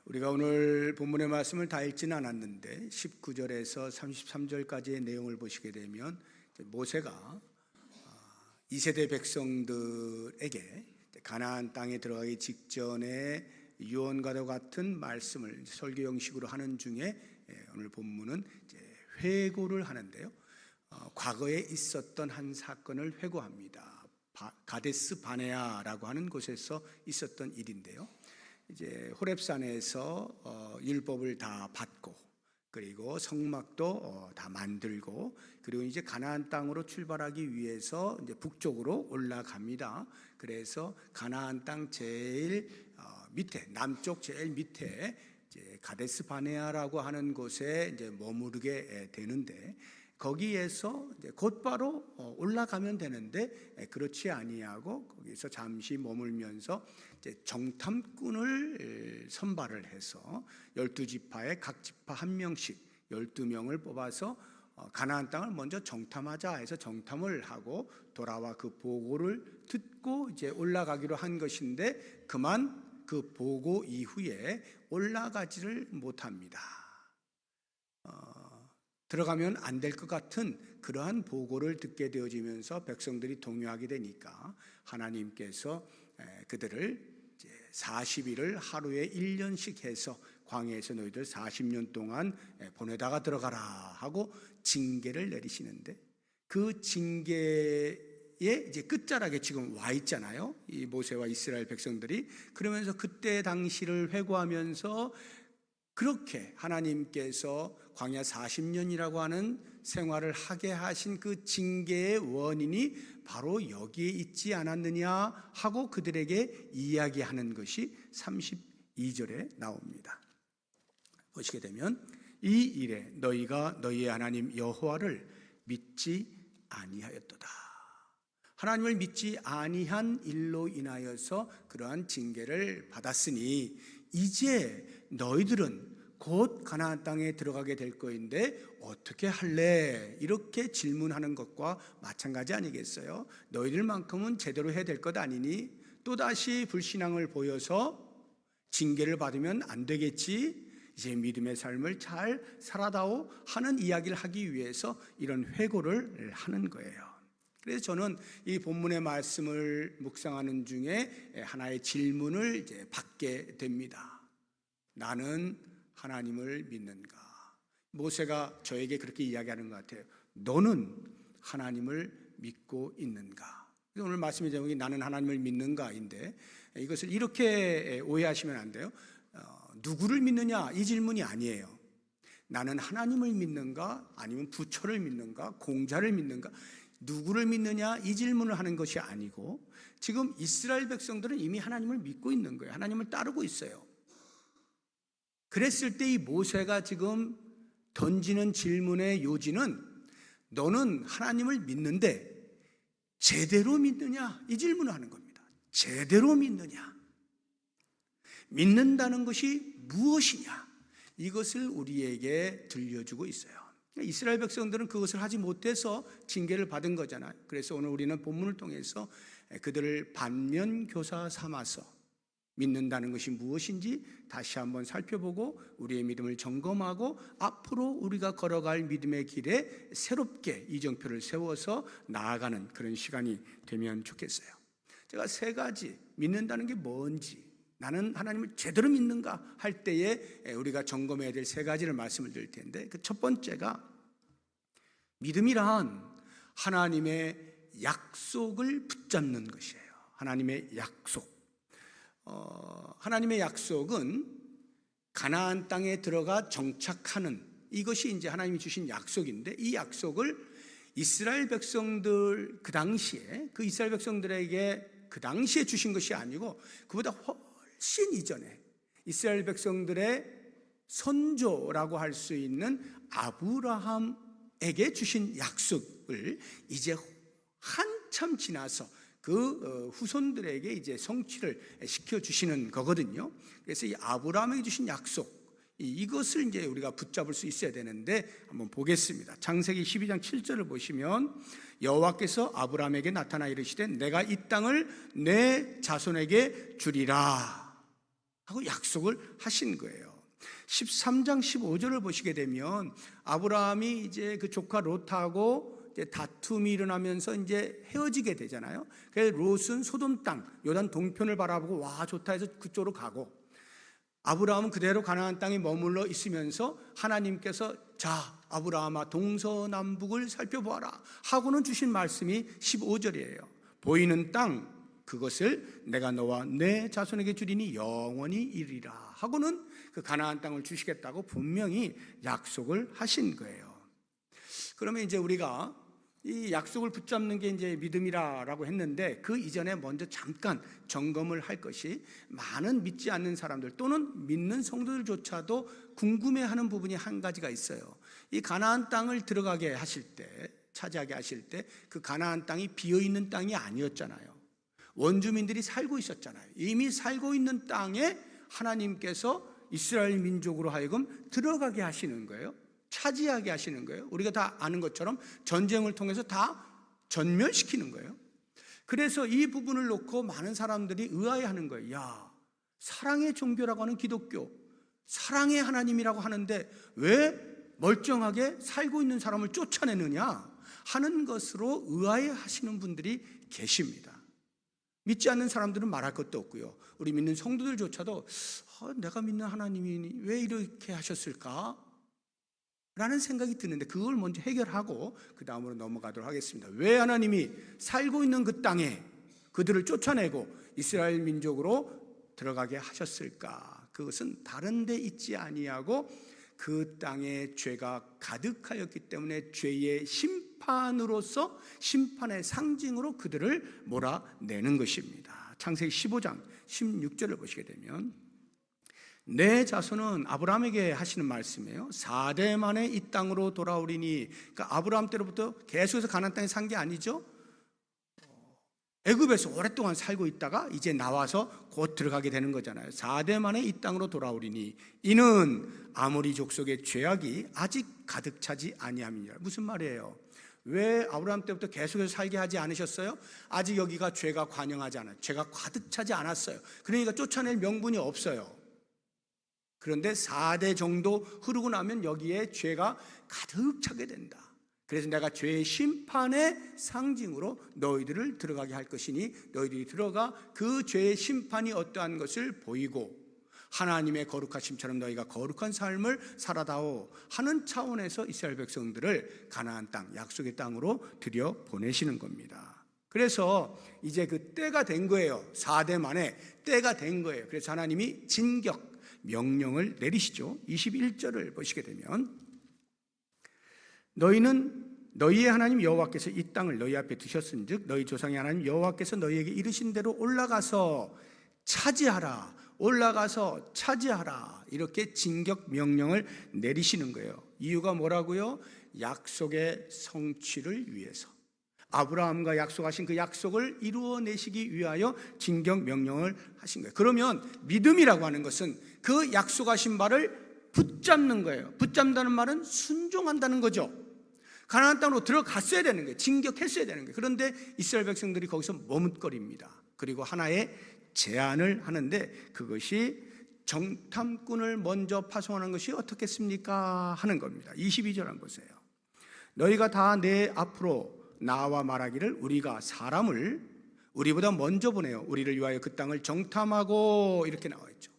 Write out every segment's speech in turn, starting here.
우리가 오늘 본문의 말씀을 다 읽지는 않았는데 19절에서 33절까지의 내용을 보시게 되면 모세가 2세대 백성들에게 가나안 땅에 들어가기 직전에 유언과도 같은 말씀을 설교 형식으로 하는 중에 오늘 본문은 회고를 하는데요. 과거에 있었던 한 사건을 회고합니다. 가데스 바네아라고 하는 곳에서 있었던 일인데요. 이제 호렙산에서 율법을 다 받고 그리고 성막도 다 만들고 그리고 이제 가나안 땅으로 출발하기 위해서 이제 북쪽으로 올라갑니다. 그래서 가나안 땅 제일 밑에 남쪽 제일 밑에 이제 가데스 바네아라고 하는 곳에 이제 머무르게 되는데 거기에서 이제 곧바로 올라가면 되는데 그렇지 아니하고 거기서 잠시 머물면서 이제 정탐꾼을 선발을 해서 12지파에 각 지파 한 명씩 12명을 뽑아서 가나안 땅을 먼저 정탐하자 해서 정탐을 하고 돌아와 그 보고를 듣고 이제 올라가기로 한 것인데 그만 그 보고 이후에 올라가지를 못합니다. 들어가면 안 될 것 같은 그러한 보고를 듣게 되어지면서 백성들이 동요하게 되니까 하나님께서 그들을 40일을 하루에 1년씩 해서 광야에서 너희들 40년 동안 보내다가 들어가라 하고 징계를 내리시는데 그 징계의 이제 끝자락에 지금 와 있잖아요. 이 모세와 이스라엘 백성들이 그러면서 그때 당시를 회고하면서 그렇게 하나님께서 광야 40년이라고 하는 생활을 하게 하신 그 징계의 원인이 바로 여기에 있지 않았느냐 하고 그들에게 이야기하는 것이 32절에 나옵니다. 보시게 되면 이 일에 너희가 너희의 하나님 여호와를 믿지 아니하였도다. 하나님을 믿지 아니한 일로 인하여서 그러한 징계를 받았으니 이제 너희들은 곧 가나안 땅에 들어가게 될 거인데 어떻게 할래? 이렇게 질문하는 것과 마찬가지 아니겠어요? 너희들만큼은 제대로 해야 될 것 아니니 또다시 불신앙을 보여서 징계를 받으면 안 되겠지? 이제 믿음의 삶을 잘 살아다오 하는 이야기를 하기 위해서 이런 회고를 하는 거예요. 그래서 저는 이 본문의 말씀을 묵상하는 중에 하나의 질문을 이제 받게 됩니다. 나는 하나님을 믿는가? 모세가 저에게 그렇게 이야기하는 것 같아요. 너는 하나님을 믿고 있는가? 오늘 말씀의 제목이 나는 하나님을 믿는가인데 이것을 이렇게 오해하시면 안 돼요. 누구를 믿느냐? 이 질문이 아니에요. 나는 하나님을 믿는가? 아니면 부처를 믿는가? 공자를 믿는가? 누구를 믿느냐? 이 질문을 하는 것이 아니고 지금 이스라엘 백성들은 이미 하나님을 믿고 있는 거예요. 하나님을 따르고 있어요. 그랬을 때 이 모세가 지금 던지는 질문의 요지는 너는 하나님을 믿는데 제대로 믿느냐? 이 질문을 하는 겁니다. 제대로 믿느냐? 믿는다는 것이 무엇이냐? 이것을 우리에게 들려주고 있어요. 이스라엘 백성들은 그것을 하지 못해서 징계를 받은 거잖아요. 그래서 오늘 우리는 본문을 통해서 그들을 반면교사 삼아서 믿는다는 것이 무엇인지 다시 한번 살펴보고 우리의 믿음을 점검하고 앞으로 우리가 걸어갈 믿음의 길에 새롭게 이정표를 세워서 나아가는 그런 시간이 되면 좋겠어요. 제가 세 가지 믿는다는 게 뭔지 나는 하나님을 제대로 믿는가 할 때에 우리가 점검해야 될 세 가지를 말씀을 드릴 텐데 그 첫 번째가 믿음이란 하나님의 약속을 붙잡는 것이에요. 하나님의 약속. 하나님의 약속은 가나안 땅에 들어가 정착하는 이것이 이제 하나님이 주신 약속인데 이 약속을 이스라엘 백성들 그 당시에 그 이스라엘 백성들에게 그 당시에 주신 것이 아니고 그보다 훨씬 이전에 이스라엘 백성들의 선조라고 할 수 있는 아브라함에게 주신 약속을 이제 한참 지나서 그 후손들에게 이제 성취를 시켜주시는 거거든요. 그래서 이 아브라함에게 주신 약속 이것을 이제 우리가 붙잡을 수 있어야 되는데 한번 보겠습니다. 창세기 12장 7절을 보시면 여호와께서 아브라함에게 나타나 이르시되 내가 이 땅을 내 자손에게 주리라 하고 약속을 하신 거예요. 13장 15절을 보시게 되면 아브라함이 이제 그 조카 롯하고 이제 다툼이 일어나면서 이제 헤어지게 되잖아요. 그래서 롯은 소돔 땅 요단 동편을 바라보고 와 좋다 해서 그쪽으로 가고, 아브라함은 그대로 가나안 땅에 머물러 있으면서 하나님께서 자 아브라함아 동서남북을 살펴보아라 하고는 주신 말씀이 15절이에요. 보이는 땅 그것을 내가 너와 내 자손에게 주리니 영원히 이르리라 하고는 그 가나안 땅을 주시겠다고 분명히 약속을 하신 거예요. 그러면 이제 우리가 이 약속을 붙잡는 게 이제 믿음이라고 했는데, 그 이전에 먼저 잠깐 점검을 할 것이, 많은 믿지 않는 사람들 또는 믿는 성도들조차도 궁금해하는 부분이 한 가지가 있어요. 이 가나안 땅을 들어가게 하실 때, 차지하게 하실 때 그 가나안 땅이 비어있는 땅이 아니었잖아요. 원주민들이 살고 있었잖아요. 이미 살고 있는 땅에 하나님께서 이스라엘 민족으로 하여금 들어가게 하시는 거예요. 차지하게 하시는 거예요. 우리가 다 아는 것처럼 전쟁을 통해서 다 전멸시키는 거예요. 그래서 이 부분을 놓고 많은 사람들이 의아해하는 거예요. 야, 사랑의 종교라고 하는 기독교, 사랑의 하나님이라고 하는데 왜 멀쩡하게 살고 있는 사람을 쫓아내느냐 하는 것으로 의아해하시는 분들이 계십니다. 믿지 않는 사람들은 말할 것도 없고요. 우리 믿는 성도들조차도 내가 믿는 하나님이 왜 이렇게 하셨을까? 라는 생각이 드는데, 그걸 먼저 해결하고 그 다음으로 넘어가도록 하겠습니다. 왜 하나님이 살고 있는 그 땅에 그들을 쫓아내고 이스라엘 민족으로 들어가게 하셨을까? 그것은 다른 데 있지 아니하고 그 땅에 죄가 가득하였기 때문에 죄의 심판으로서, 심판의 상징으로 그들을 몰아내는 것입니다. 창세기 15장 16절을 보시게 되면 내 자손은, 아브라함에게 하시는 말씀이에요. 4대 만에 이 땅으로 돌아오리니, 그러니까 아브라함 때로부터 계속해서 가나안 땅에 산 게 아니죠. 애굽에서 오랫동안 살고 있다가 이제 나와서 곧 들어가게 되는 거잖아요. 4대 만에 이 땅으로 돌아오리니 이는 아모리 족속의 죄악이 아직 가득 차지 아니함이니라. 무슨 말이에요? 왜 아브라함 때부터 계속해서 살게 하지 않으셨어요? 아직 여기가 죄가 관영하지 않아요. 죄가 가득 차지 않았어요. 그러니까 쫓아낼 명분이 없어요. 그런데 4대 정도 흐르고 나면 여기에 죄가 가득 차게 된다. 그래서 내가 죄의 심판의 상징으로 너희들을 들어가게 할 것이니 너희들이 들어가 그 죄의 심판이 어떠한 것을 보이고 하나님의 거룩하심처럼 너희가 거룩한 삶을 살아다오 하는 차원에서 이스라엘 백성들을 가나안 땅, 약속의 땅으로 들여 보내시는 겁니다. 그래서 이제 그 때가 된 거예요. 4대 만에 때가 된 거예요. 그래서 하나님이 진격 명령을 내리시죠. 21절을 보시게 되면 너희는 너희의 하나님 여호와께서 이 땅을 너희 앞에 두셨은즉 너희 조상의 하나님 여호와께서 너희에게 이르신 대로 올라가서 차지하라, 올라가서 차지하라, 이렇게 진격 명령을 내리시는 거예요. 이유가 뭐라고요? 약속의 성취를 위해서, 아브라함과 약속하신 그 약속을 이루어내시기 위하여 진격 명령을 하신 거예요. 그러면 믿음이라고 하는 것은 그 약속하신 바를 붙잡는 거예요. 붙잡는다는 말은 순종한다는 거죠. 가나안 땅으로 들어갔어야 되는 거예요. 진격했어야 되는 거예요. 그런데 이스라엘 백성들이 거기서 머뭇거립니다. 그리고 하나의 제안을 하는데, 그것이 정탐꾼을 먼저 파송하는 것이 어떻겠습니까? 하는 겁니다. 22절 한번 보세요. 너희가 다 내 앞으로 나와 말하기를 우리가 사람을 우리보다 먼저 보내요. 우리를 위하여 그 땅을 정탐하고, 이렇게 나와 있죠.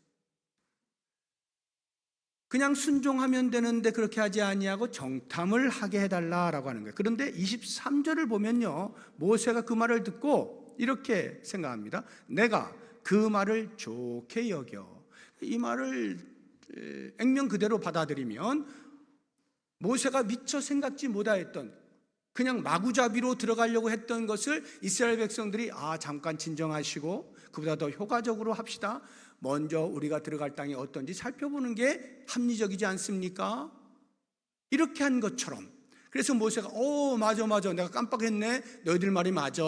그냥 순종하면 되는데 그렇게 하지 아니하고 정탐을 하게 해달라라고 하는 거예요. 그런데 23절을 보면요, 모세가 그 말을 듣고 이렇게 생각합니다. 내가 그 말을 좋게 여겨. 이 말을 액면 그대로 받아들이면 모세가 미처 생각지 못하였던, 그냥 마구잡이로 들어가려고 했던 것을 이스라엘 백성들이 잠깐 진정하시고 그보다 더 효과적으로 합시다, 먼저 우리가 들어갈 땅이 어떤지 살펴보는 게 합리적이지 않습니까? 이렇게 한 것처럼. 그래서 모세가 맞아 내가 깜빡했네, 너희들 말이 맞아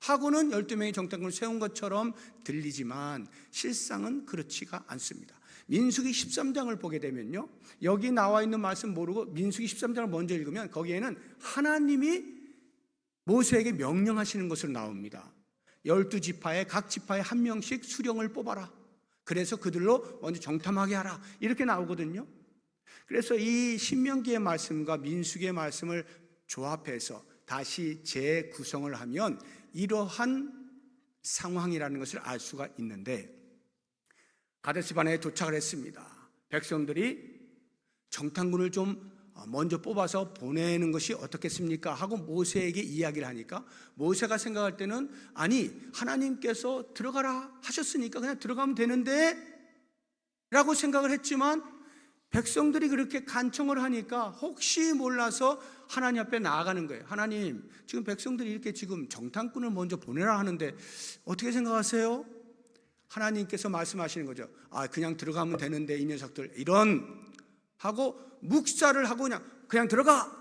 하고는 12명의 정탐꾼을 세운 것처럼 들리지만 실상은 그렇지가 않습니다. 민수기 13장을 보게 되면요, 여기 나와 있는 말씀 모르고 민수기 13장을 먼저 읽으면 거기에는 하나님이 모세에게 명령하시는 것으로 나옵니다. 12지파에 각 지파에 한 명씩 수령을 뽑아라. 그래서 그들로 먼저 정탐하게 하라. 이렇게 나오거든요. 그래서 이 신명기의 말씀과 민수기의 말씀을 조합해서 다시 재구성을 하면 이러한 상황이라는 것을 알 수가 있는데, 가데스바네에 도착을 했습니다. 백성들이 정탐꾼을 좀 먼저 뽑아서 보내는 것이 어떻겠습니까? 하고 모세에게 이야기를 하니까 모세가 생각할 때는 아니, 하나님께서 들어가라 하셨으니까 그냥 들어가면 되는데 라고 생각을 했지만, 백성들이 그렇게 간청을 하니까 혹시 몰라서 하나님 앞에 나아가는 거예요. 하나님, 지금 백성들이 이렇게 지금 정탐꾼을 먼저 보내라 하는데 어떻게 생각하세요? 하나님께서 말씀하시는 거죠. 아, 그냥 들어가면 되는데 이 녀석들 이런 하고 묵살을 하고 그냥 들어가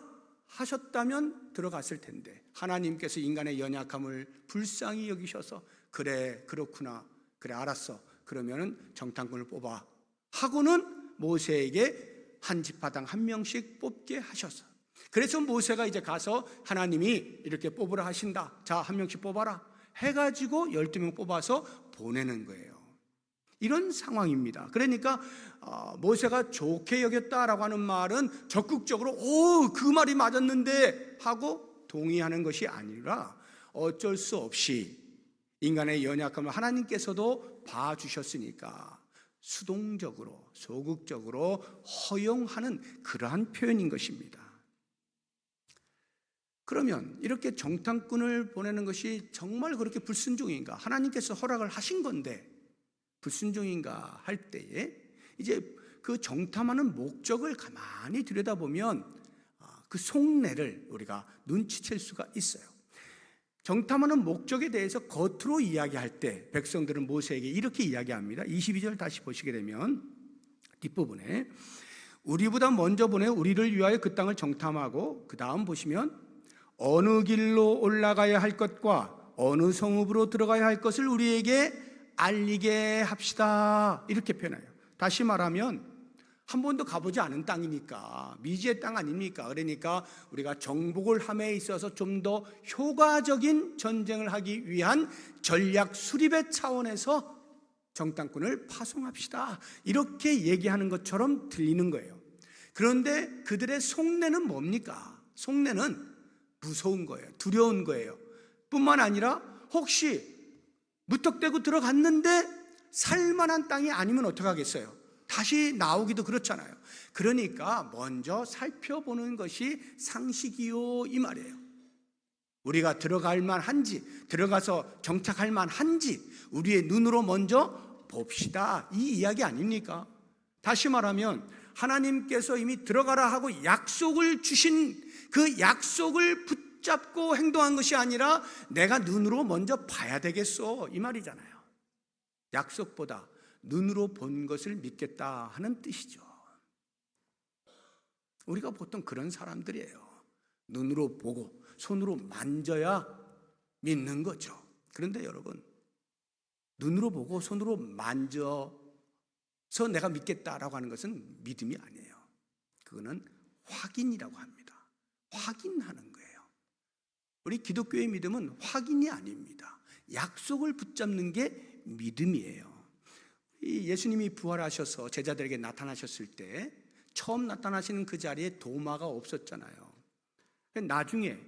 하셨다면 들어갔을 텐데, 하나님께서 인간의 연약함을 불쌍히 여기셔서 그래, 그렇구나, 그래, 알았어, 그러면은 정탐꾼을 뽑아 하고는 모세에게 한 지파당 한 명씩 뽑게 하셔서, 그래서 모세가 이제 가서 하나님이 이렇게 뽑으라 하신다, 자, 한 명씩 뽑아라 해가지고 12명 뽑아서 보내는 거예요. 이런 상황입니다. 그러니까 모세가 좋게 여겼다라고 하는 말은 적극적으로 그 말이 맞았는데 하고 동의하는 것이 아니라 어쩔 수 없이 인간의 연약함을 하나님께서도 봐주셨으니까 수동적으로 소극적으로 허용하는 그러한 표현인 것입니다. 그러면 이렇게 정탐꾼을 보내는 것이 정말 그렇게 불순종인가? 하나님께서 허락을 하신 건데 불순종인가 할 때에 이제 그 정탐하는 목적을 가만히 들여다보면 그 속내를 우리가 눈치챌 수가 있어요. 정탐하는 목적에 대해서 겉으로 이야기할 때 백성들은 모세에게 이렇게 이야기합니다. 22절 다시 보시게 되면 뒷부분에 우리보다 먼저 보내 우리를 위하여 그 땅을 정탐하고, 그 다음 보시면 어느 길로 올라가야 할 것과 어느 성읍으로 들어가야 할 것을 우리에게 알리게 합시다, 이렇게 표현해요. 다시 말하면 한 번도 가보지 않은 땅이니까, 미지의 땅 아닙니까? 그러니까 우리가 정복을 함에 있어서 좀 더 효과적인 전쟁을 하기 위한 전략 수립의 차원에서 정탐꾼을 파송합시다, 이렇게 얘기하는 것처럼 들리는 거예요. 그런데 그들의 속내는 뭡니까? 속내는 무서운 거예요. 두려운 거예요. 뿐만 아니라 혹시 무턱대고 들어갔는데 살만한 땅이 아니면 어떡하겠어요? 다시 나오기도 그렇잖아요. 그러니까 먼저 살펴보는 것이 상식이요, 이 말이에요. 우리가 들어갈 만한지, 들어가서 정착할 만한지 우리의 눈으로 먼저 봅시다, 이 이야기 아닙니까? 다시 말하면 하나님께서 이미 들어가라 하고 약속을 주신 그 약속을 붙잡고 행동한 것이 아니라 내가 눈으로 먼저 봐야 되겠어, 이 말이잖아요. 약속보다 눈으로 본 것을 믿겠다 하는 뜻이죠. 우리가 보통 그런 사람들이에요. 눈으로 보고 손으로 만져야 믿는 거죠. 그런데 여러분, 눈으로 보고 손으로 만져서 내가 믿겠다라고 하는 것은 믿음이 아니에요. 그거는 확인이라고 합니다. 확인하는 거예요. 우리 기독교의 믿음은 확인이 아닙니다. 약속을 붙잡는 게 믿음이에요. 예수님이 부활하셔서 제자들에게 나타나셨을 때 처음 나타나시는 그 자리에 도마가 없었잖아요. 나중에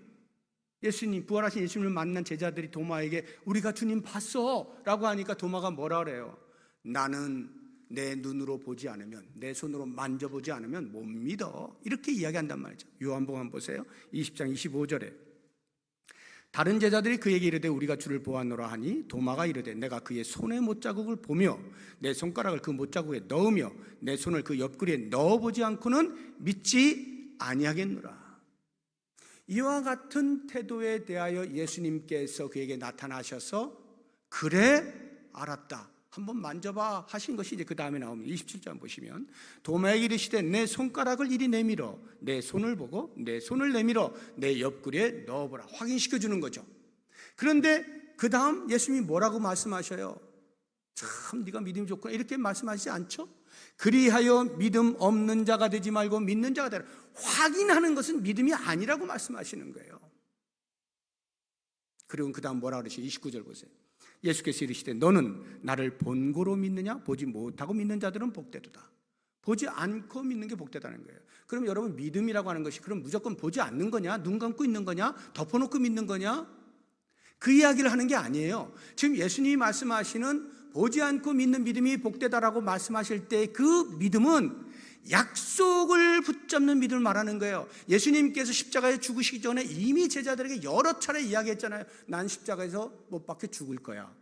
예수님, 부활하신 예수님을 만난 제자들이 도마에게 우리가 주님 봤어 라고 하니까 도마가 뭐라 그래요? 나는 내 눈으로 보지 않으면, 내 손으로 만져보지 않으면 못 믿어, 이렇게 이야기한단 말이죠. 요한복음 한번 보세요. 20장 25절에 다른 제자들이 그에게 이르되 우리가 주를 보았노라 하니 도마가 이르되 내가 그의 손의 못자국을 보며 내 손가락을 그 못자국에 넣으며 내 손을 그 옆구리에 넣어보지 않고는 믿지 아니하겠노라. 이와 같은 태도에 대하여 예수님께서 그에게 나타나셔서 그래, 알았다, 한번 만져봐 하신 것이 이제 그 다음에 나옵니다. 27절 보시면 도마에게 이르시되 내 손가락을 이리 내밀어 내 손을 보고 내 손을 내밀어 내 옆구리에 넣어보라, 확인시켜 주는 거죠. 그런데 그 다음 예수님이 뭐라고 말씀하셔요? 참 네가 믿음이 좋구나, 이렇게 말씀하시지 않죠? 그리하여 믿음 없는 자가 되지 말고 믿는 자가 되라. 확인하는 것은 믿음이 아니라고 말씀하시는 거예요. 그리고 그 다음 뭐라 그러시죠? 29절 보세요. 예수께서 이르시되 너는 나를 본고로 믿느냐? 보지 못하고 믿는 자들은 복되도다. 보지 않고 믿는 게 복되다는 거예요. 그럼 여러분, 믿음이라고 하는 것이 그럼 무조건 보지 않는 거냐? 눈 감고 있는 거냐? 덮어놓고 믿는 거냐? 그 이야기를 하는 게 아니에요. 지금 예수님이 말씀하시는 보지 않고 믿는 믿음이 복되다라고 말씀하실 때 그 믿음은 약속을 붙잡는 믿음을 말하는 거예요. 예수님께서 십자가에 죽으시기 전에 이미 제자들에게 여러 차례 이야기했잖아요. 난 십자가에서 못 박혀 죽을 거야.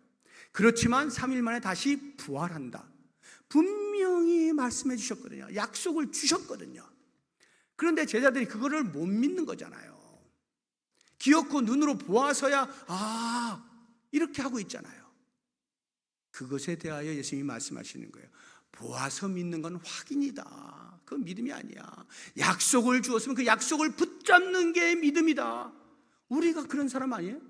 그렇지만 3일 만에 다시 부활한다. 분명히 말씀해 주셨거든요. 약속을 주셨거든요. 그런데 제자들이 그거를 못 믿는 거잖아요. 귀엽고 눈으로 보아서야 이렇게 하고 있잖아요. 그것에 대하여 예수님이 말씀하시는 거예요. 보아서 믿는 건 확인이다. 그건 믿음이 아니야. 약속을 주었으면 그 약속을 붙잡는 게 믿음이다. 우리가 그런 사람 아니에요?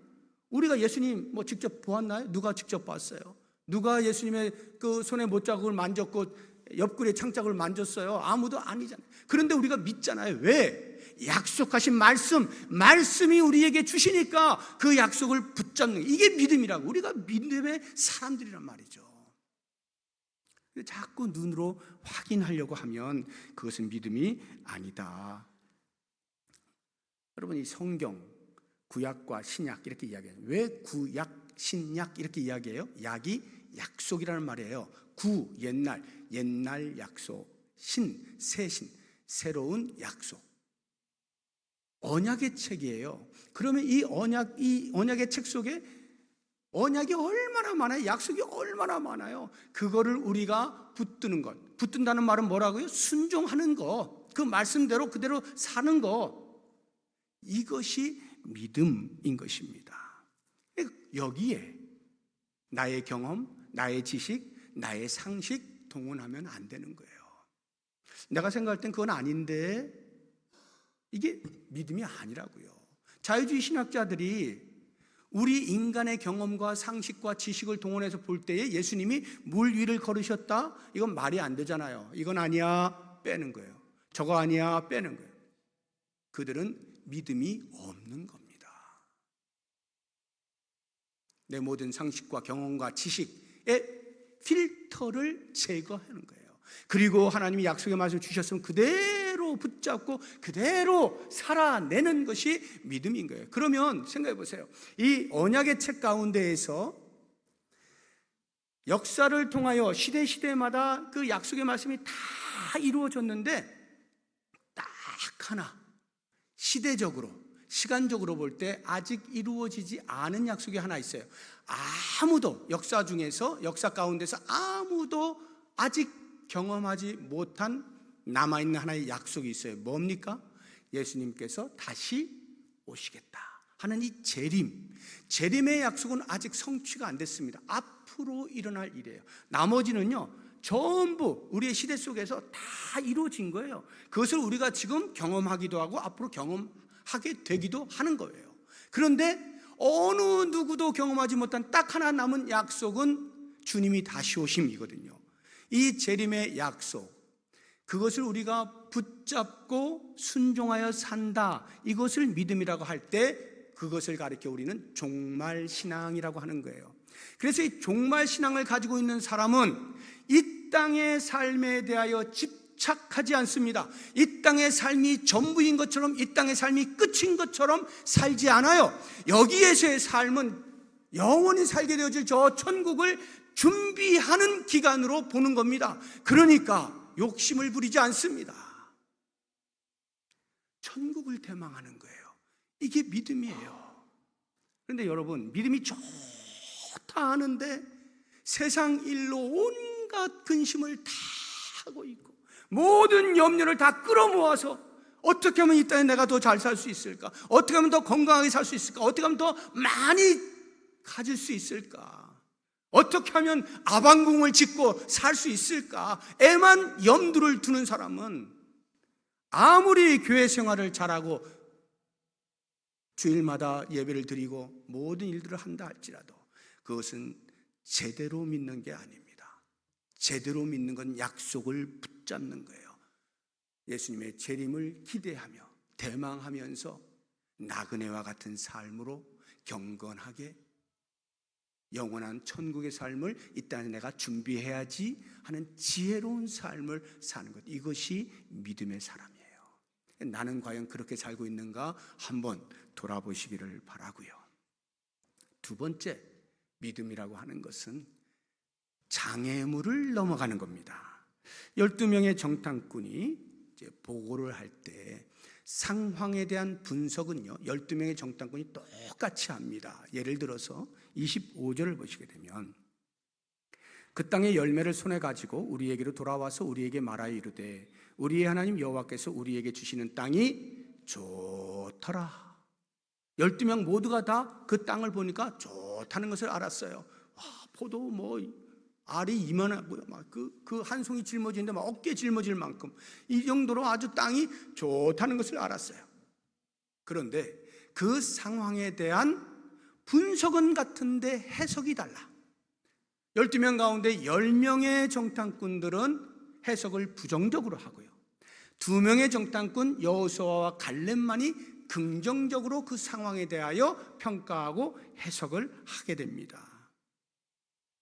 우리가 예수님 직접 보았나요? 누가 직접 봤어요? 누가 예수님의 그 손에 못자국을 만졌고 옆구리에 창자국을 만졌어요? 아무도 아니잖아요. 그런데 우리가 믿잖아요. 왜? 약속하신 말씀이 우리에게 주시니까 그 약속을 붙잡는 이게 믿음이라고. 우리가 믿음의 사람들이란 말이죠. 자꾸 눈으로 확인하려고 하면 그것은 믿음이 아니다. 여러분, 이 성경 구약과 신약 이렇게 이야기해요. 왜 구약, 신약 이렇게 이야기해요? 약이 약속이라는 말이에요. 구, 옛날 약속. 신, 새신, 새로운 약속. 언약의 책이에요. 그러면 이 언약의 책 속에 언약이 얼마나 많아요? 약속이 얼마나 많아요? 그거를 우리가 붙드는 것. 붙든다는 말은 뭐라고요? 순종하는 거. 그 말씀대로 그대로 사는 거. 이것이 믿음인 것입니다. 여기에 나의 경험, 나의 지식, 나의 상식 동원하면 안 되는 거예요. 내가 생각할 땐 그건 아닌데 이게 믿음이 아니라고요. 자유주의 신학자들이 우리 인간의 경험과 상식과 지식을 동원해서 볼 때에 예수님이 물 위를 걸으셨다? 이건 말이 안 되잖아요. 이건 아니야, 빼는 거예요. 저거 아니야, 빼는 거예요. 그들은 믿음이 없는 겁니다. 내 모든 상식과 경험과 지식의 필터를 제거하는 거예요. 그리고 하나님이 약속의 말씀을 주셨으면 그대로 붙잡고 그대로 살아내는 것이 믿음인 거예요. 그러면 생각해 보세요. 이 언약의 책 가운데에서 역사를 통하여 시대마다 그 약속의 말씀이 다 이루어졌는데 딱 하나 시대적으로 시간적으로 볼 때 아직 이루어지지 않은 약속이 하나 있어요. 아무도 역사 중에서 역사 가운데서 아무도 아직 경험하지 못한 남아있는 하나의 약속이 있어요. 뭡니까? 예수님께서 다시 오시겠다 하는 이 재림의 약속은 아직 성취가 안 됐습니다. 앞으로 일어날 일이에요. 나머지는요 전부 우리의 시대 속에서 다 이루어진 거예요. 그것을 우리가 지금 경험하기도 하고 앞으로 경험하게 되기도 하는 거예요. 그런데 어느 누구도 경험하지 못한 딱 하나 남은 약속은 주님이 다시 오심이거든요. 이 재림의 약속, 그것을 우리가 붙잡고 순종하여 산다, 이것을 믿음이라고 할 때 그것을 가리켜 우리는 종말신앙이라고 하는 거예요. 그래서 이 종말신앙을 가지고 있는 사람은 이 땅의 삶에 대하여 집착하지 않습니다. 이 땅의 삶이 전부인 것처럼, 이 땅의 삶이 끝인 것처럼 살지 않아요. 여기에서의 삶은 영원히 살게 되어질 저 천국을 준비하는 기간으로 보는 겁니다. 그러니까 욕심을 부리지 않습니다. 천국을 대망하는 거예요. 이게 믿음이에요. 그런데 여러분, 믿음이 좋다 하는데 세상 일로 온갖 근심을 다 하고 있고 모든 염려를 다 끌어모아서 어떻게 하면 이 땅에 내가 더 잘 살 수 있을까? 어떻게 하면 더 건강하게 살 수 있을까? 어떻게 하면 더 많이 가질 수 있을까? 어떻게 하면 아방궁을 짓고 살 수 있을까? 에만 염두를 두는 사람은 아무리 교회 생활을 잘하고 주일마다 예배를 드리고 모든 일들을 한다 할지라도 그것은 제대로 믿는 게 아닙니다. 제대로 믿는 건 약속을 붙잡는 거예요. 예수님의 재림을 기대하며 대망하면서 나그네와 같은 삶으로 경건하게 영원한 천국의 삶을 이 땅에 내가 준비해야지 하는 지혜로운 삶을 사는 것, 이것이 믿음의 사람이에요. 나는 과연 그렇게 살고 있는가 한번 돌아보시기를 바라고요. 두 번째, 믿음이라고 하는 것은 장애물을 넘어가는 겁니다. 12명의 정탐꾼이 이제 보고를 할 때 상황에 대한 분석은요, 12명의 정탐꾼이 똑같이 합니다. 예를 들어서 25절을 보시게 되면, 그 땅의 열매를 손에 가지고 우리에게로 돌아와서 우리에게 말하여 이르되 우리의 하나님 여호와께서 우리에게 주시는 땅이 좋더라. 12명 모두가 다 그 땅을 보니까 좋다는 것을 알았어요. 와, 포도 알이 이만하고요. 그 한 송이 짊어지는데 막 어깨 짊어질 만큼 이 정도로 아주 땅이 좋다는 것을 알았어요. 그런데 그 상황에 대한 분석은 같은데 해석이 달라. 12명 가운데 10명의 정탐꾼들은 해석을 부정적으로 하고요, 2명의 정탐꾼 여호수아와 갈렙만이 긍정적으로 그 상황에 대하여 평가하고 해석을 하게 됩니다.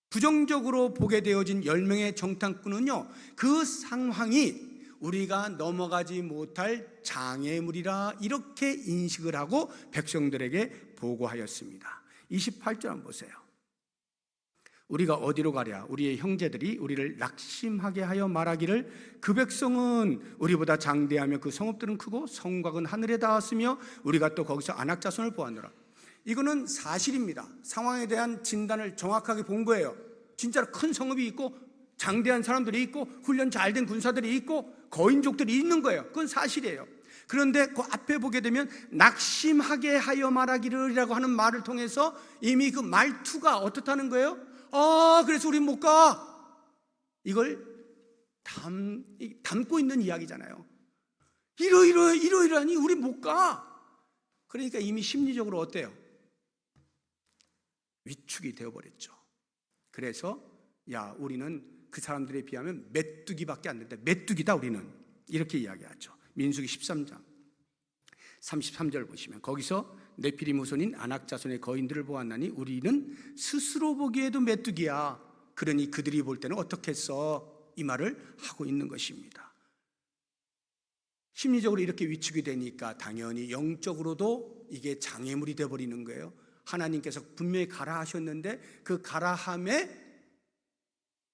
부정적으로 보게 되어진 10명의 정탐꾼은요, 그 상황이 우리가 넘어가지 못할 장애물이라 이렇게 인식을 하고 백성들에게 보고하였습니다. 28절 한번 보세요. 우리가 어디로 가랴? 우리의 형제들이 우리를 낙심하게 하여 말하기를 그 백성은 우리보다 장대하며 그 성읍들은 크고 성곽은 하늘에 닿았으며 우리가 또 거기서 안악자손을 보았노라. 이거는 사실입니다. 상황에 대한 진단을 정확하게 본 거예요. 진짜로 큰 성읍이 있고 장대한 사람들이 있고 훈련 잘 된 군사들이 있고 거인족들이 있는 거예요. 그건 사실이에요. 그런데 그 앞에 보게 되면 낙심하게 하여 말하기를이라고 하는 말을 통해서 이미 그 말투가 어떻다는 거예요? 그래서 우린 못 가. 이걸 담고 있는 이야기잖아요. 이러이러하니 우리 못 가. 그러니까 이미 심리적으로 어때요? 위축이 되어버렸죠. 그래서 우리는 그 사람들에 비하면 메뚜기밖에 안 된다. 메뚜기다 우리는. 이렇게 이야기하죠. 민수기 13장 33절 보시면 거기서 네피림 후손인 아낙 자손의 거인들을 보았나니 우리는 스스로 보기에도 메뚜기야. 그러니 그들이 볼 때는 어떻겠어? 이 말을 하고 있는 것입니다. 심리적으로 이렇게 위축이 되니까 당연히 영적으로도 이게 장애물이 되어버리는 거예요. 하나님께서 분명히 가라 하셨는데 그 가라함의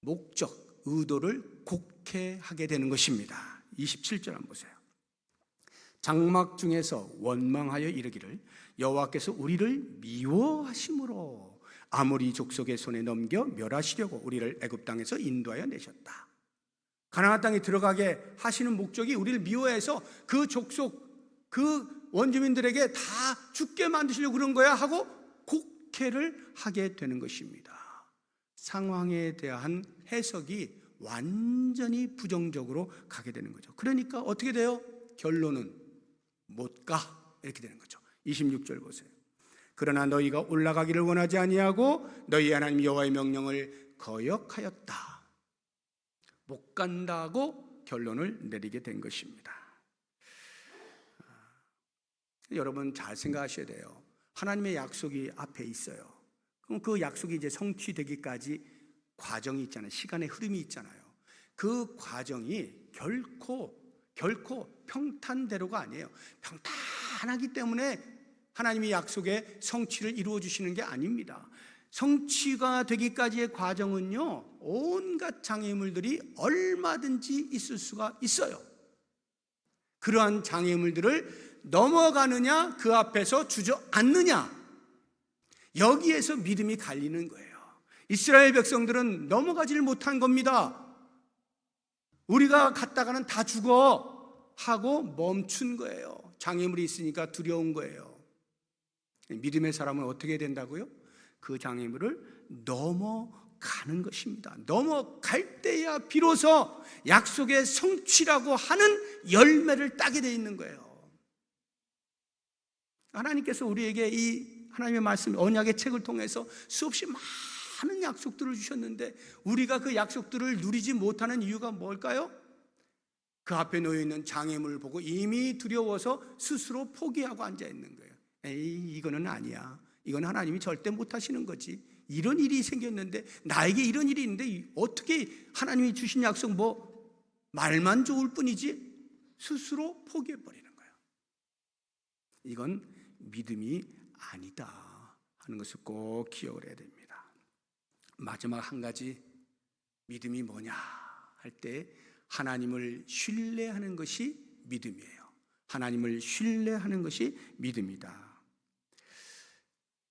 목적, 의도를 곡해하게 되는 것입니다. 27절 한번 보세요. 장막 중에서 원망하여 이르기를 여호와께서 우리를 미워하심으로 아모리 족속의 손에 넘겨 멸하시려고 우리를 애굽 땅에서 인도하여 내셨다. 가나안 땅에 들어가게 하시는 목적이 우리를 미워해서 그 족속, 그 원주민들에게 다 죽게 만드시려고 그런 거야 하고 곡해를 하게 되는 것입니다. 상황에 대한 해석이 완전히 부정적으로 가게 되는 거죠. 그러니까 어떻게 돼요? 결론은 못 가, 이렇게 되는 거죠. 26절 보세요. 그러나 너희가 올라가기를 원하지 아니하고 너희 하나님 여호와의 명령을 거역하였다. 못 간다고 결론을 내리게 된 것입니다. 여러분 잘 생각하셔야 돼요. 하나님의 약속이 앞에 있어요. 그럼 그 약속이 이제 성취되기까지 과정이 있잖아요. 시간의 흐름이 있잖아요. 그 과정이 결코 평탄대로가 아니에요. 평탄하기 때문에 하나님이 약속의 성취를 이루어 주시는 게 아닙니다. 성취가 되기까지의 과정은요, 온갖 장애물들이 얼마든지 있을 수가 있어요. 그러한 장애물들을 넘어가느냐, 그 앞에서 주저앉느냐, 여기에서 믿음이 갈리는 거예요. 이스라엘 백성들은 넘어가지를 못한 겁니다. 우리가 갔다가는 다 죽어 하고 멈춘 거예요. 장애물이 있으니까 두려운 거예요. 믿음의 사람은 어떻게 된다고요? 그 장애물을 넘어가는 것입니다. 넘어갈 때야 비로소 약속의 성취라고 하는 열매를 따게 돼 있는 거예요. 하나님께서 우리에게 이 하나님의 말씀, 언약의 책을 통해서 수없이 많은 약속들을 주셨는데 우리가 그 약속들을 누리지 못하는 이유가 뭘까요? 그 앞에 놓여있는 장애물을 보고 이미 두려워서 스스로 포기하고 앉아있는 거예요. 에이, 이거는 아니야. 이건 하나님이 절대 못하시는 거지. 이런 일이 생겼는데, 나에게 이런 일이 있는데 어떻게 하나님이 주신 약속 말만 좋을 뿐이지? 스스로 포기해버리는 거예요. 이건 믿음이 아니다 하는 것을 꼭 기억을 해야 됩니다. 마지막 한 가지, 믿음이 뭐냐 할 때 하나님을 신뢰하는 것이 믿음이에요. 하나님을 신뢰하는 것이 믿음이다.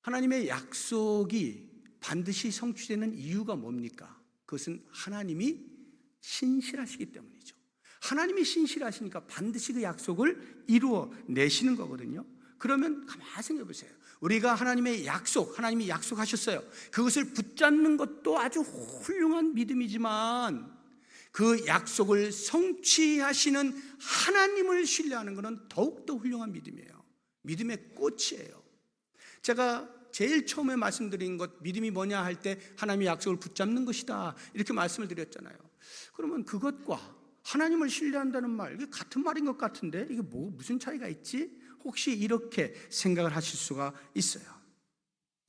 하나님의 약속이 반드시 성취되는 이유가 뭡니까? 그것은 하나님이 신실하시기 때문이죠. 하나님이 신실하시니까 반드시 그 약속을 이루어내시는 거거든요. 그러면 가만히 생각해 보세요. 우리가 하나님의 약속, 하나님이 약속하셨어요. 그것을 붙잡는 것도 아주 훌륭한 믿음이지만 그 약속을 성취하시는 하나님을 신뢰하는 것은 더욱더 훌륭한 믿음이에요. 믿음의 꽃이에요. 제가 제일 처음에 말씀드린 것, 믿음이 뭐냐 할 때 하나님의 약속을 붙잡는 것이다 이렇게 말씀을 드렸잖아요. 그러면 그것과 하나님을 신뢰한다는 말, 이게 같은 말인 것 같은데 이게 무슨 차이가 있지? 혹시 이렇게 생각을 하실 수가 있어요.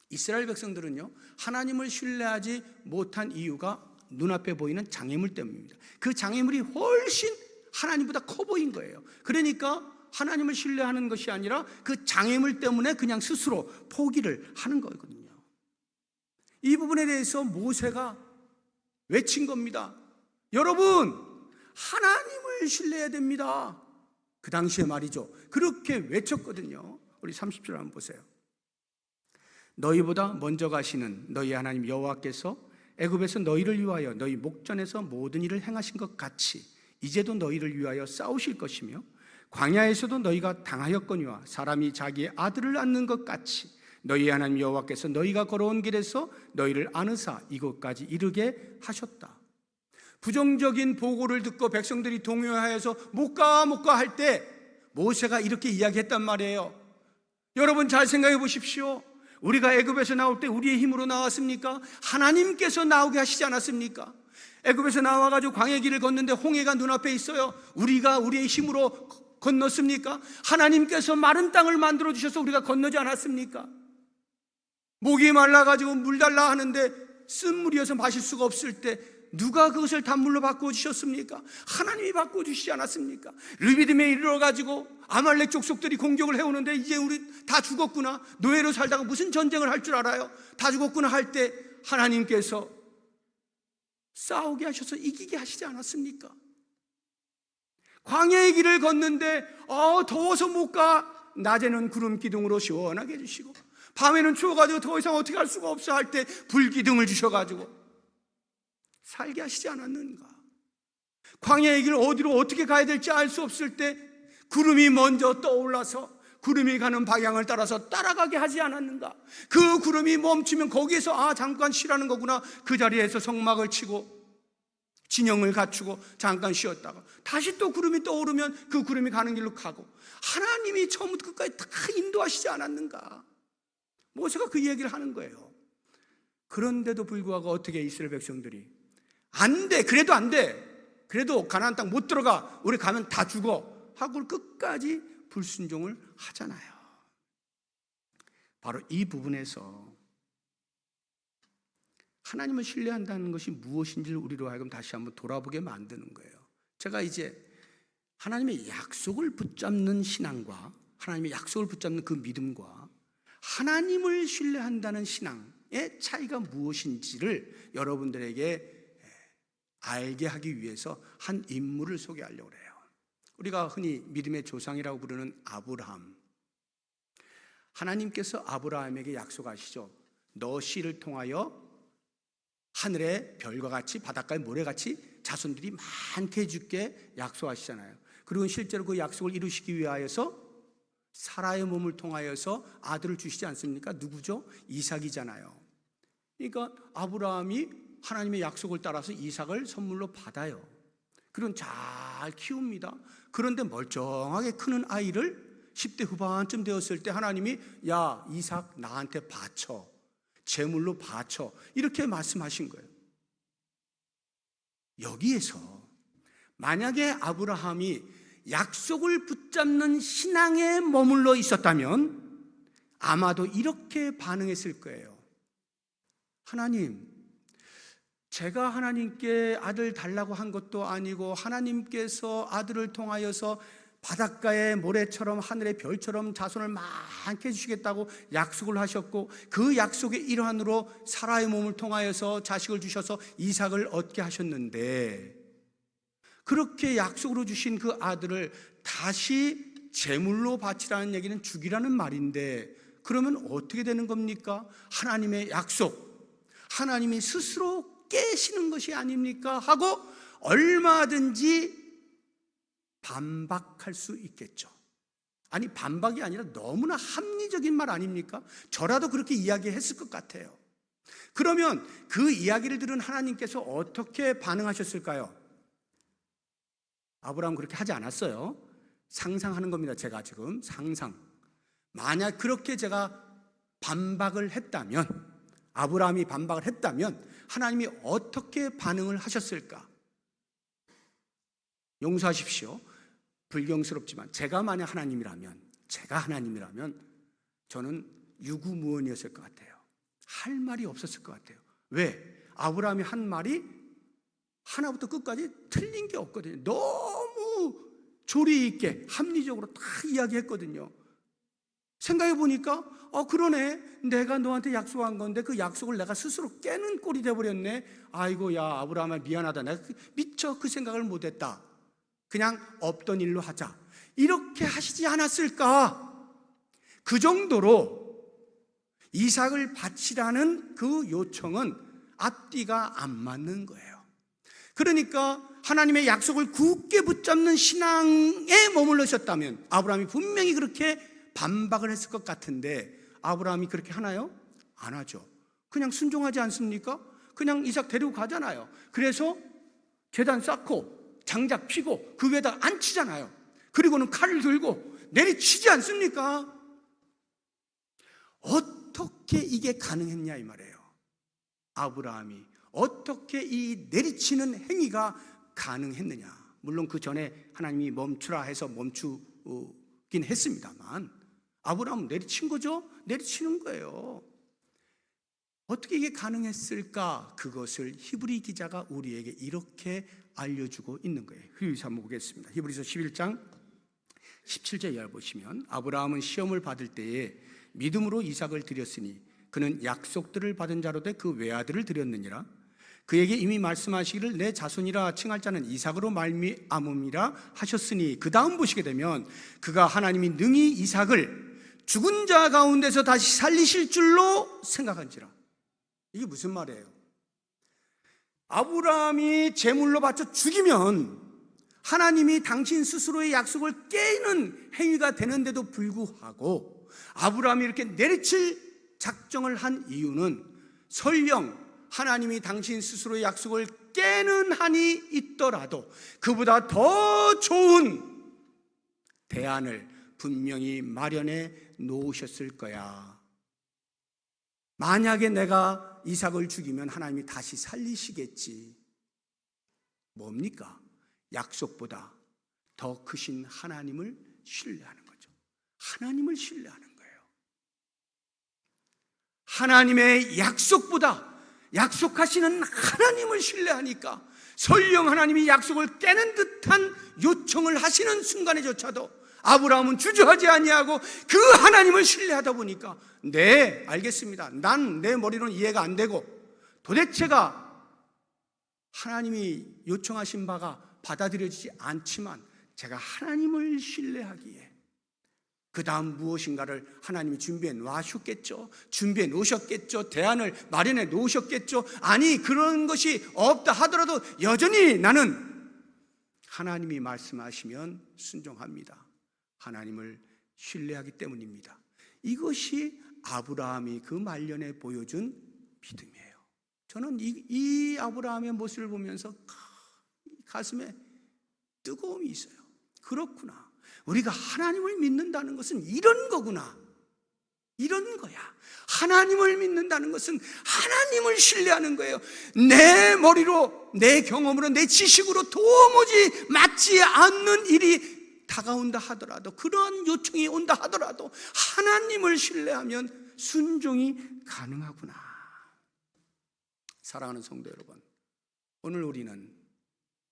이스라엘 백성들은요, 하나님을 신뢰하지 못한 이유가 눈앞에 보이는 장애물 때문입니다. 그 장애물이 훨씬 하나님보다 커 보인 거예요. 그러니까 하나님을 신뢰하는 것이 아니라 그 장애물 때문에 그냥 스스로 포기를 하는 거거든요. 이 부분에 대해서 모세가 외친 겁니다. 여러분, 하나님을 신뢰해야 됩니다. 그 당시에 말이죠. 그렇게 외쳤거든요. 우리 30절 한번 보세요. 너희보다 먼저 가시는 너희 하나님 여호와께서 애굽에서 너희를 위하여 너희 목전에서 모든 일을 행하신 것 같이 이제도 너희를 위하여 싸우실 것이며 광야에서도 너희가 당하였거니와 사람이 자기의 아들을 낳는 것 같이 너희 하나님 여호와께서 너희가 걸어온 길에서 너희를 안으사 이곳까지 이르게 하셨다. 부정적인 보고를 듣고 백성들이 동요하여서 못 가 할 때 모세가 이렇게 이야기했단 말이에요. 여러분 잘 생각해 보십시오. 우리가 애굽에서 나올 때 우리의 힘으로 나왔습니까? 하나님께서 나오게 하시지 않았습니까? 애굽에서 나와가지고 광야 길을 걷는데 홍해가 눈앞에 있어요. 우리가 우리의 힘으로 건넜습니까? 하나님께서 마른 땅을 만들어 주셔서 우리가 건너지 않았습니까? 목이 말라가지고 물 달라 하는데 쓴 물이어서 마실 수가 없을 때 누가 그것을 단물로 바꿔주셨습니까? 하나님이 바꿔주시지 않았습니까? 르비딤에 이르러가지고 아말렉 족속들이 공격을 해오는데 이제 우리 다 죽었구나, 노예로 살다가 무슨 전쟁을 할 줄 알아요? 다 죽었구나 할 때 하나님께서 싸우게 하셔서 이기게 하시지 않았습니까? 광야의 길을 걷는데 더워서 못 가, 낮에는 구름 기둥으로 시원하게 해주시고 밤에는 추워가지고 더 이상 어떻게 할 수가 없어 할 때 불기둥을 주셔가지고 살게 하시지 않았는가? 광야의 길 어디로 어떻게 가야 될지 알 수 없을 때 구름이 먼저 떠올라서 구름이 가는 방향을 따라서 따라가게 하지 않았는가? 그 구름이 멈추면 거기에서 잠깐 쉬라는 거구나. 그 자리에서 성막을 치고 진영을 갖추고 잠깐 쉬었다가 다시 또 구름이 떠오르면 그 구름이 가는 길로 가고, 하나님이 처음부터 끝까지 다 인도하시지 않았는가? 모세가 그 얘기를 하는 거예요. 그런데도 불구하고 어떻게 이스라엘 백성들이 안 돼, 그래도 안 돼, 그래도 가나안 땅 못 들어가, 우리 가면 다 죽어 하고 끝까지 불순종을 하잖아요. 바로 이 부분에서 하나님을 신뢰한다는 것이 무엇인지를 우리로 하여금 다시 한번 돌아보게 만드는 거예요. 제가 이제 하나님의 약속을 붙잡는 신앙과 하나님의 약속을 붙잡는 그 믿음과 하나님을 신뢰한다는 신앙의 차이가 무엇인지를 여러분들에게 알게 하기 위해서 한 인물을 소개하려고 해요. 우리가 흔히 믿음의 조상이라고 부르는 아브라함. 하나님께서 아브라함에게 약속하시죠. 너 씨를 통하여 하늘의 별과 같이 바닷가의 모래같이 자손들이 많게 해줄게 약속하시잖아요. 그리고 실제로 그 약속을 이루시기 위하여서 사라의 몸을 통하여서 아들을 주시지 않습니까? 누구죠? 이삭이잖아요. 그러니까 아브라함이 하나님의 약속을 따라서 이삭을 선물로 받아요. 그럼 잘 키웁니다. 그런데 멀쩡하게 크는 아이를 10대 후반쯤 되었을 때 하나님이 야, 이삭 나한테 바쳐, 제물로 바쳐, 이렇게 말씀하신 거예요. 여기에서 만약에 아브라함이 약속을 붙잡는 신앙에 머물러 있었다면 아마도 이렇게 반응했을 거예요. 하나님, 제가 하나님께 아들 달라고 한 것도 아니고 하나님께서 아들을 통하여서 바닷가의 모래처럼 하늘의 별처럼 자손을 많게 해주시겠다고 약속을 하셨고, 그 약속의 일환으로 사라의 몸을 통하여서 자식을 주셔서 이삭을 얻게 하셨는데, 그렇게 약속으로 주신 그 아들을 다시 제물로 바치라는 얘기는 죽이라는 말인데, 그러면 어떻게 되는 겁니까? 하나님의 약속, 하나님이 스스로 깨시는 것이 아닙니까? 하고 얼마든지 반박할 수 있겠죠. 아니, 반박이 아니라 너무나 합리적인 말 아닙니까? 저라도 그렇게 이야기했을 것 같아요. 그러면 그 이야기를 들은 하나님께서 어떻게 반응하셨을까요? 아브라함은 그렇게 하지 않았어요. 상상하는 겁니다. 제가 지금 상상. 만약 그렇게 제가 반박을 했다면, 아브라함이 반박을 했다면 하나님이 어떻게 반응을 하셨을까? 용서하십시오. 불경스럽지만 제가 만약 하나님이라면 저는 유구무원이었을 것 같아요. 할 말이 없었을 것 같아요. 왜? 아브라함이 한 말이 하나부터 끝까지 틀린 게 없거든요. 너무 조리 있게 합리적으로 다 이야기했거든요. 생각해 보니까 그러네, 내가 너한테 약속한 건데 그 약속을 내가 스스로 깨는 꼴이 돼버렸네. 아이고, 야 아브라함아, 미안하다. 내가 미처 그 생각을 못했다. 그냥 없던 일로 하자, 이렇게 하시지 않았을까? 그 정도로 이삭을 바치라는 그 요청은 앞뒤가 안 맞는 거예요. 그러니까 하나님의 약속을 굳게 붙잡는 신앙에 머물러셨다면 아브라함이 분명히 그렇게 반박을 했을 것 같은데, 아브라함이 그렇게 하나요? 안 하죠. 그냥 순종하지 않습니까? 그냥 이삭 데리고 가잖아요. 그래서 제단 쌓고 장작 피고 그 위에다 앉히잖아요. 그리고는 칼을 들고 내리치지 않습니까? 어떻게 이게 가능했냐 이 말이에요. 아브라함이 어떻게 이 내리치는 행위가 가능했느냐. 물론 그 전에 하나님이 멈추라 해서 멈추긴 했습니다만, 아브라함은 내리친 거죠. 내리치는 거예요. 어떻게 이게 가능했을까? 그것을 히브리 기자가 우리에게 이렇게 알려주고 있는 거예요. 히브리서 한번 보겠습니다. 히브리서 11장 17절 이하를 보시면, 아브라함은 시험을 받을 때에 믿음으로 이삭을 드렸으니 그는 약속들을 받은 자로되 그 외아들을 드렸느니라. 그에게 이미 말씀하시기를 내 자손이라 칭할 자는 이삭으로 말미암음이라 하셨으니, 그 다음 보시게 되면 그가 하나님이 능히 이삭을 죽은 자 가운데서 다시 살리실 줄로 생각한지라. 이게 무슨 말이에요? 아브라함이 제물로 바쳐 죽이면 하나님이 당신 스스로의 약속을 깨는 행위가 되는데도 불구하고 아브라함이 이렇게 내리칠 작정을 한 이유는 설령 하나님이 당신 스스로의 약속을 깨는 한이 있더라도 그보다 더 좋은 대안을 분명히 마련해 놓으셨을 거야. 만약에 내가 이삭을 죽이면 하나님이 다시 살리시겠지. 뭡니까? 약속보다 더 크신 하나님을 신뢰하는 거죠. 하나님을 신뢰하는 거예요. 하나님의 약속보다 약속하시는 하나님을 신뢰하니까 설령 하나님이 약속을 깨는 듯한 요청을 하시는 순간에조차도 아브라함은 주저하지 아니하고 그 하나님을 신뢰하다 보니까, 네, 알겠습니다. 난 내 머리로는 이해가 안 되고 도대체가 하나님이 요청하신 바가 받아들여지지 않지만 제가 하나님을 신뢰하기에 그 다음 무엇인가를 하나님이 준비해 놓으셨겠죠. 준비해 놓으셨겠죠. 대안을 마련해 놓으셨겠죠. 아니, 그런 것이 없다 하더라도 여전히 나는 하나님이 말씀하시면 순종합니다. 하나님을 신뢰하기 때문입니다. 이것이 아브라함이 그 말년에 보여준 믿음이에요. 저는 이 아브라함의 모습을 보면서 가슴에 뜨거움이 있어요. 그렇구나. 우리가 하나님을 믿는다는 것은 이런 거구나. 이런 거야. 하나님을 믿는다는 것은 하나님을 신뢰하는 거예요. 내 머리로, 내 경험으로, 내 지식으로 도무지 맞지 않는 일이 다가온다 하더라도, 그러한 요청이 온다 하더라도 하나님을 신뢰하면 순종이 가능하구나. 사랑하는 성도 여러분, 오늘 우리는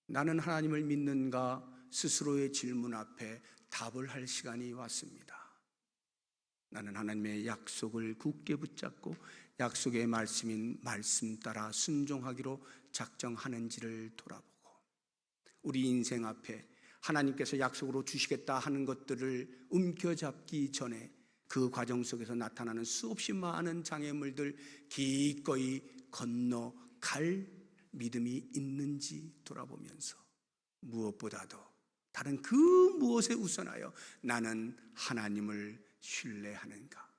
나는 하나님을 믿는가 스스로의 질문 앞에 답을 할 시간이 왔습니다. 나는 하나님의 약속을 굳게 붙잡고 약속의 말씀인 말씀 따라 순종하기로 작정하는지를 돌아보고, 우리 인생 앞에 하나님께서 약속으로 주시겠다 하는 것들을 움켜잡기 전에 그 과정 속에서 나타나는 수없이 많은 장애물들 기꺼이 건너갈 믿음이 있는지 돌아보면서, 무엇보다도 다른 그 무엇에 우선하여 나는 하나님을 신뢰하는가,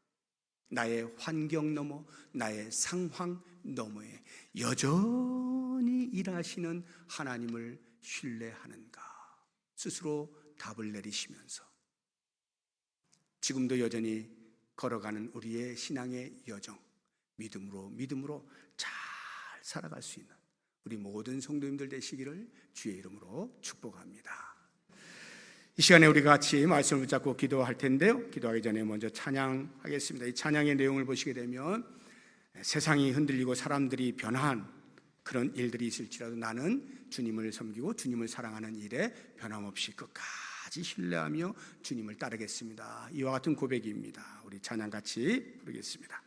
나의 환경 너머, 나의 상황 너머에 여전히 일하시는 하나님을 신뢰하는가 스스로 답을 내리시면서 지금도 여전히 걸어가는 우리의 신앙의 여정, 믿음으로 잘 살아갈 수 있는 우리 모든 성도님들 되시기를 주의 이름으로 축복합니다. 이 시간에 우리 같이 말씀을 붙잡고 기도할 텐데요, 기도하기 전에 먼저 찬양하겠습니다. 이 찬양의 내용을 보시게 되면 세상이 흔들리고 사람들이 변한 그런 일들이 있을지라도 나는 주님을 섬기고 주님을 사랑하는 일에 변함없이 끝까지 신뢰하며 주님을 따르겠습니다. 이와 같은 고백입니다. 우리 찬양 같이 부르겠습니다.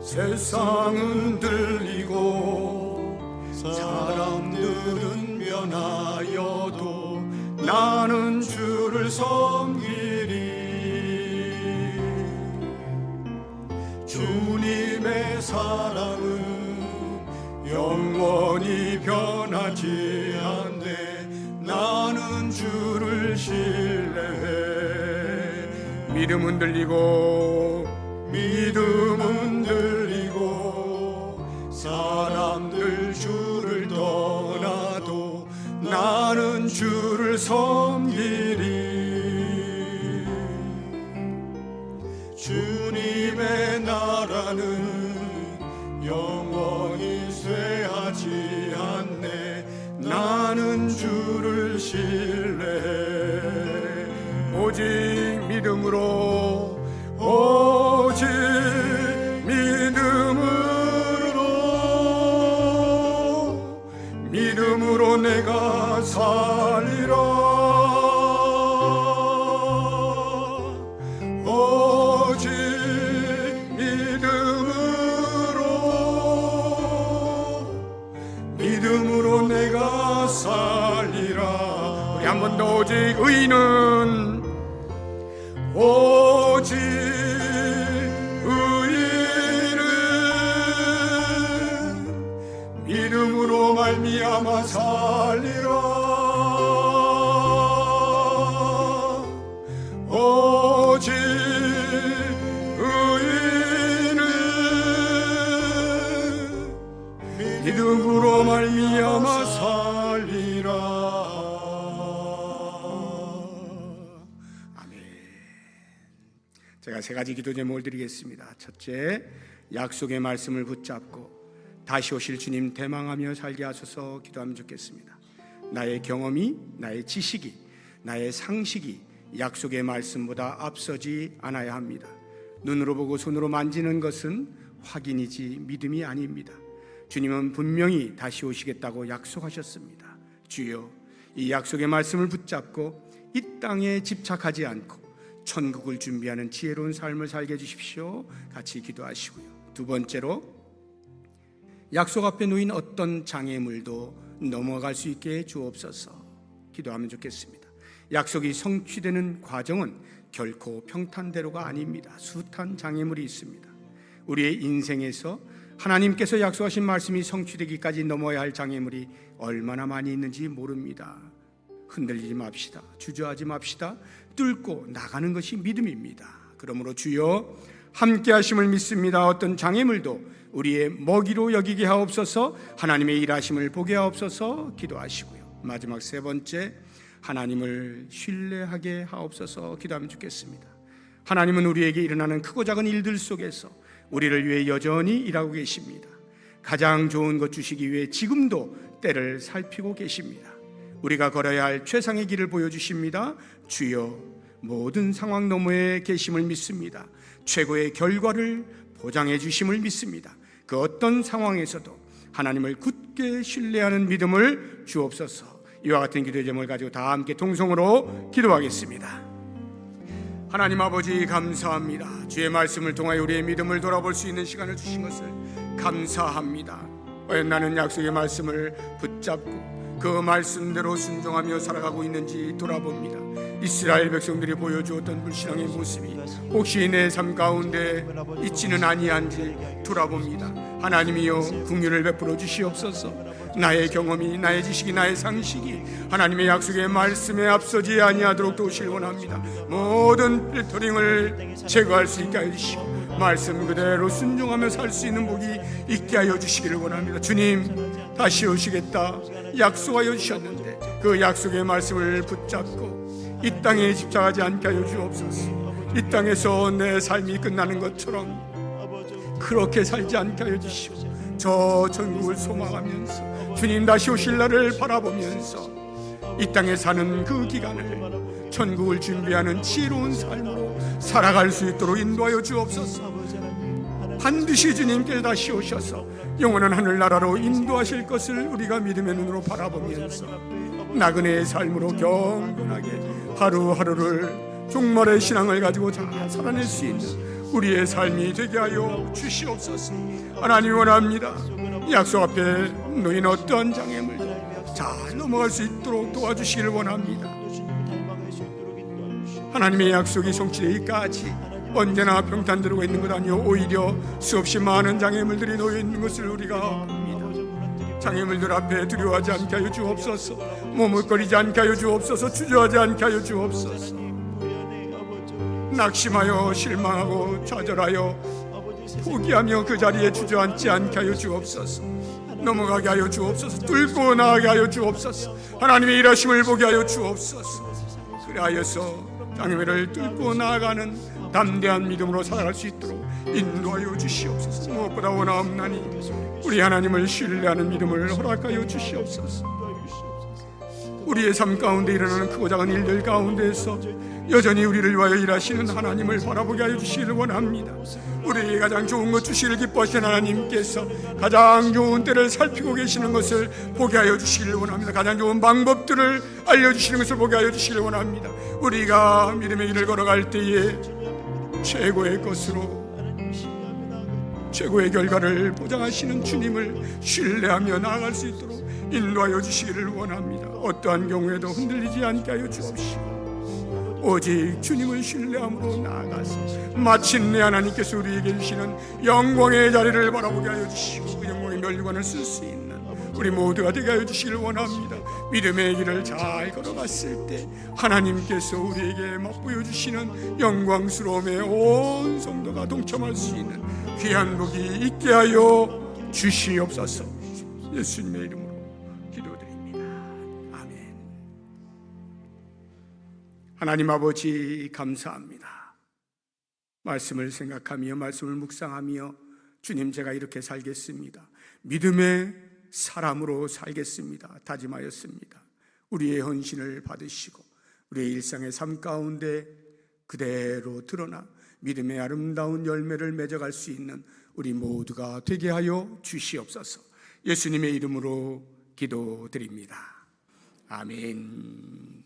세상은 들리고 사람들은 변하여도 나는 주를 섬기리. 주님의 사랑은 영원히 변하지 않네. 나는 주를 신뢰해. 믿음은 들리고 사람들 주를 떠나도 나는 주를 섬기리. 주님의 나라는 영원히 쇠하지 않네. 나는 주를 신뢰해. 오직 믿음으로 믿음으로 내가 살리라. 오직 믿음으로 내가 살리라. 우리 한 번 더 오직 의인은 믿음으로 말미암아 살리라. 오직 의인은 믿음으로 말미암아 살리라. 아멘. 제가 세 가지 기도 제목을 드리겠습니다. 첫째, 약속의 말씀을 붙잡고 다시 오실 주님 대망하며 살게 하소서 기도하면 좋겠습니다. 나의 경험이, 나의 지식이, 나의 상식이 약속의 말씀보다 앞서지 않아야 합니다. 눈으로 보고 손으로 만지는 것은 확인이지 믿음이 아닙니다. 주님은 분명히 다시 오시겠다고 약속하셨습니다. 주여, 이 약속의 말씀을 붙잡고 이 땅에 집착하지 않고 천국을 준비하는 지혜로운 삶을 살게 해주십시오. 같이 기도하시고요. 두 번째로, 약속 앞에 놓인 어떤 장애물도 넘어갈 수 있게 주옵소서 기도하면 좋겠습니다. 약속이 성취되는 과정은 결코 평탄대로가 아닙니다. 숱한 장애물이 있습니다. 우리의 인생에서 하나님께서 약속하신 말씀이 성취되기까지 넘어야 할 장애물이 얼마나 많이 있는지 모릅니다. 흔들리지 맙시다. 주저하지 맙시다. 뚫고 나가는 것이 믿음입니다. 그러므로 주여, 함께 하심을 믿습니다. 어떤 장애물도 우리의 먹이로 여기게 하옵소서. 하나님의 일하심을 보게 하옵소서 기도하시고요. 마지막 세 번째, 하나님을 신뢰하게 하옵소서 기도하면 좋겠습니다. 하나님은 우리에게 일어나는 크고 작은 일들 속에서 우리를 위해 여전히 일하고 계십니다. 가장 좋은 것 주시기 위해 지금도 때를 살피고 계십니다. 우리가 걸어야 할 최상의 길을 보여주십니다. 주여, 모든 상황 너머에 계심을 믿습니다. 최고의 결과를 보장해 주심을 믿습니다. 그 어떤 상황에서도 하나님을 굳게 신뢰하는 믿음을 주옵소서. 이와 같은 기도의 제목을 가지고 다 함께 통성으로 기도하겠습니다. 하나님 아버지, 감사합니다. 주의 말씀을 통하여 우리의 믿음을 돌아볼 수 있는 시간을 주신 것을 감사합니다. 과연 나는 약속의 말씀을 붙잡고 그 말씀대로 순종하며 살아가고 있는지 돌아봅니다. 이스라엘 백성들이 보여주었던 불신앙의 모습이 혹시 내 삶 가운데 있지는 아니한지 돌아봅니다. 하나님이여, 긍휼을 베풀어 주시옵소서. 나의 경험이, 나의 지식이, 나의 상식이 하나님의 약속의 말씀에 앞서지 아니하도록 도우시길 원합니다. 모든 필터링을 제거할 수 있게 하여 주시고 말씀 그대로 순종하며 살 수 있는 복이 있게 하여 주시기를 원합니다. 주님, 다시 오시겠다 약속하여 주셨는데 그 약속의 말씀을 붙잡고 이 땅에 집착하지 않게 하여 주옵소서. 이 땅에서 내 삶이 끝나는 것처럼 그렇게 살지 않게 하여 주시고 저 천국을 소망하면서 주님 다시 오실 날을 바라보면서 이 땅에 사는 그 기간을 천국을 준비하는 지혜로운 삶으로 살아갈 수 있도록 인도하여 주옵소서. 반드시 주님께 다시 오셔서 영원한 하늘나라로 인도하실 것을 우리가 믿음의 눈으로 바라보면서 나그네의 삶으로 경건하게 하루하루를 종말의 신앙을 가지고 잘 살아낼 수 있는 우리의 삶이 되게 하여 주시옵소서. 하나님, 원합니다. 약속 앞에 놓인 어떠한 장애물도 잘 넘어갈 수 있도록 도와주시기를 원합니다. 하나님의 약속이 성취되기까지 언제나 평탄대로가 있는 것 아니요 오히려 수없이 많은 장애물들이 놓여 있는 것을 우리가 봅니다. 장애물들 앞에 두려워하지 않게 하여 주옵소서. 머뭇거리지 않게 하여 주옵소서. 주저하지 않게 하여 주옵소서. 낙심하여 실망하고 좌절하여 포기하며 그 자리에 주저앉지 않게 하여 주옵소서. 넘어가게 하여 주옵소서. 뚫고 나가게 하여 주옵소서. 하나님의 일하심을 보게 하여 주옵소서. 그리하여서 장애물을 뚫고 나아가는 담대한 믿음으로 살아갈 수 있도록 인도하여 주시옵소서. 무엇보다 원하옵나니 우리 하나님을 신뢰하는 믿음을 허락하여 주시옵소서. 우리의 삶 가운데 일어나는 크고 작은 일들 가운데에서 여전히 우리를 위하여 일하시는 하나님을 바라보게 하여 주시기를 원합니다. 우리에게 가장 좋은 것 주시기를 기뻐하시는 하나님께서 가장 좋은 때를 살피고 계시는 것을 보게 하여 주시기를 원합니다. 가장 좋은 방법들을 알려주시는 것을 보게 하여 주시기를 원합니다. 우리가 믿음의 길을 걸어갈 때에 최고의 것으로 최고의 결과를 보장하시는 주님을 신뢰하며 나아갈 수 있도록 인도하여 주시기를 원합니다. 어떠한 경우에도 흔들리지 않게 하여 주옵시고 오직 주님을 신뢰함으로 나아가서 마침내 하나님께서 우리에게 주시는 영광의 자리를 바라보게 하여 주시고 그 영광의 면류관을 쓸 수 있는 우리 모두가 되게 하여 주시기를 원합니다. 믿음의 길을 잘 걸어갔을 때 하나님께서 우리에게 맛보여 주시는 영광스러움에 온 성도가 동참할 수 있는 귀한 복이 있게 하여 주시옵소서. 예수님의 이름으로 기도드립니다. 아멘. 하나님 아버지, 감사합니다. 말씀을 생각하며 말씀을 묵상하며 주님, 제가 이렇게 살겠습니다. 믿음의 사람으로 살겠습니다. 다짐하였습니다. 우리의 헌신을 받으시고 우리의 일상의 삶 가운데 그대로 드러나 믿음의 아름다운 열매를 맺어갈 수 있는 우리 모두가 되게 하여 주시옵소서. 예수님의 이름으로 기도드립니다. 아멘.